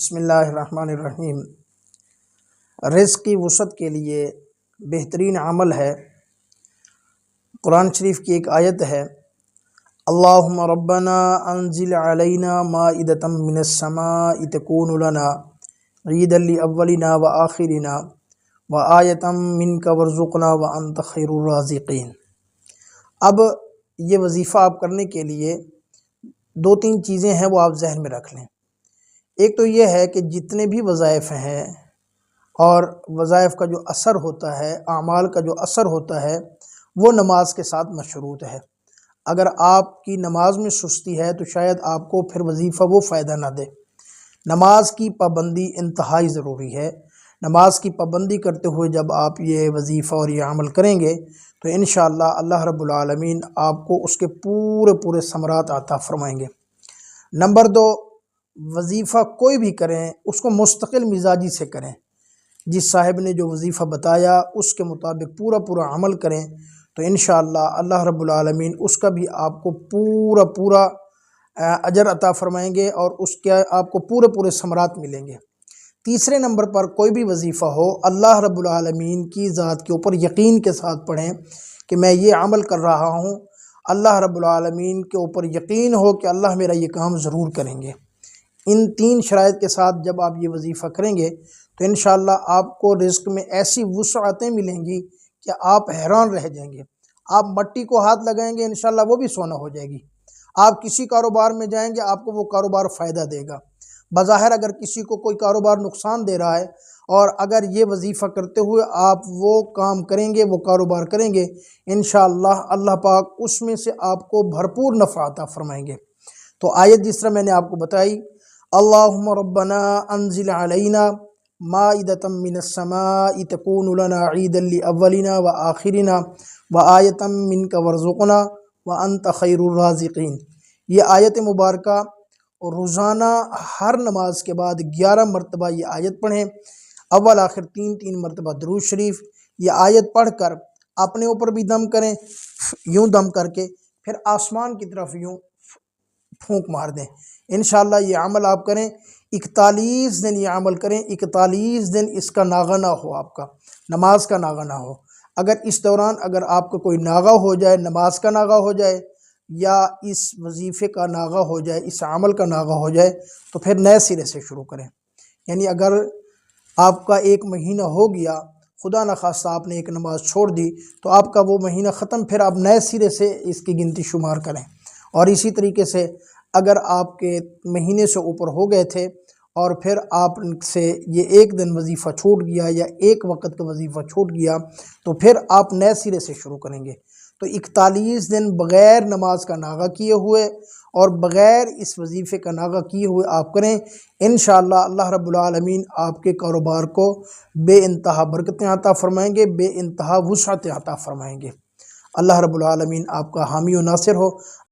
بسم اللہ الرحمن الرحیم۔ رزق کی وسعت کے لیے بہترین عمل ہے، قرآن شریف کی ایک آیت ہے، اللہم ربنا انزل علینا مائدۃ من السماء تکون لنا عیدا لاولنا وآخرنا وآیۃ منک وارزقنا وانت خیر الرازقین۔ اب یہ وظیفہ آپ کرنے کے لیے دو تین چیزیں ہیں، وہ آپ ذہن میں رکھ لیں۔ ایک تو یہ ہے کہ جتنے بھی وظائف ہیں اور وظائف کا جو اثر ہوتا ہے، اعمال کا جو اثر ہوتا ہے، وہ نماز کے ساتھ مشروط ہے۔ اگر آپ کی نماز میں سستی ہے تو شاید آپ کو پھر وظیفہ وہ فائدہ نہ دے۔ نماز کی پابندی انتہائی ضروری ہے۔ نماز کی پابندی کرتے ہوئے جب آپ یہ وظیفہ اور یہ عمل کریں گے تو انشاءاللہ اللہ رب العالمین آپ کو اس کے پورے ثمرات عطا فرمائیں گے۔ نمبر 2، وظیفہ کوئی بھی کریں اس کو مستقل مزاجی سے کریں۔ جس صاحب نے جو وظیفہ بتایا اس کے مطابق پورا عمل کریں تو انشاءاللہ اللہ رب العالمین اس کا بھی آپ کو پورا اجر عطا فرمائیں گے اور اس کے آپ کو پورے ثمرات ملیں گے۔ تیسرے نمبر پر کوئی بھی وظیفہ ہو، اللہ رب العالمین کی ذات کے اوپر یقین کے ساتھ پڑھیں کہ میں یہ عمل کر رہا ہوں، اللہ رب العالمین کے اوپر یقین ہو کہ اللہ میرا یہ کام ضرور کریں گے۔ ان تین شرائط کے ساتھ جب آپ یہ وظیفہ کریں گے تو انشاءاللہ آپ کو رزق میں ایسی وسعتیں ملیں گی کہ آپ حیران رہ جائیں گے۔ آپ مٹی کو ہاتھ لگائیں گے انشاءاللہ وہ بھی سونا ہو جائے گی۔ آپ کسی کاروبار میں جائیں گے آپ کو وہ کاروبار فائدہ دے گا۔ بظاہر اگر کسی کو کوئی کاروبار نقصان دے رہا ہے اور اگر یہ وظیفہ کرتے ہوئے آپ وہ کام کریں گے، وہ کاروبار کریں گے، انشاءاللہ اللہ پاک اس میں سے آپ کو بھرپور نفع عطا فرمائیں گے۔ تو آیت جس طرح میں نے آپ کو بتائی، اللہم ربنا انزل علینا مائدۃ من السماء تکون لنا عیدا لاولنا وآخرنا وآیۃ منک وارزقنا وانت خیر الرازقین۔ یہ آیت مبارکہ روزانہ ہر نماز کے بعد 11 مرتبہ یہ آیت پڑھیں، اول آخر 3 مرتبہ درود شریف۔ یہ آیت پڑھ کر اپنے اوپر بھی دم کریں، یوں دم کر کے پھر آسمان کی طرف یوں پھونک مار دیں۔ انشاءاللہ یہ عمل آپ کریں، 41 دن یہ عمل کریں، 41 دن اس کا ناغہ نہ ہو، آپ کا نماز کا ناغہ نہ ہو۔ اگر اس دوران اگر آپ کا کوئی ناغہ ہو جائے، نماز کا ناغہ ہو جائے یا اس وظیفے کا ناغہ ہو جائے، اس عمل کا ناغہ ہو جائے تو پھر نئے سرے سے شروع کریں۔ یعنی اگر آپ کا 1 مہینہ ہو گیا، خدا نخواستہ آپ نے ایک نماز چھوڑ دی تو آپ کا وہ مہینہ ختم، پھر آپ نئے سرے سے اس کی گنتی شمار کریں۔ اور اسی طریقے سے اگر آپ کے مہینے سے اوپر ہو گئے تھے اور پھر آپ سے یہ 1 دن وظیفہ چھوٹ گیا یا 1 وقت کا وظیفہ چھوٹ گیا تو پھر آپ نئے سرے سے شروع کریں گے۔ تو 41 دن بغیر نماز کا ناغہ کیے ہوئے اور بغیر اس وظیفے کا ناغہ کیے ہوئے آپ کریں، انشاءاللہ اللہ رب العالمین آپ کے کاروبار کو بے انتہا برکتیں عطا فرمائیں گے، بے انتہا وسعتیں عطا فرمائیں گے۔ اللہ رب العالمین آپ کا حامی و ناصر ہو۔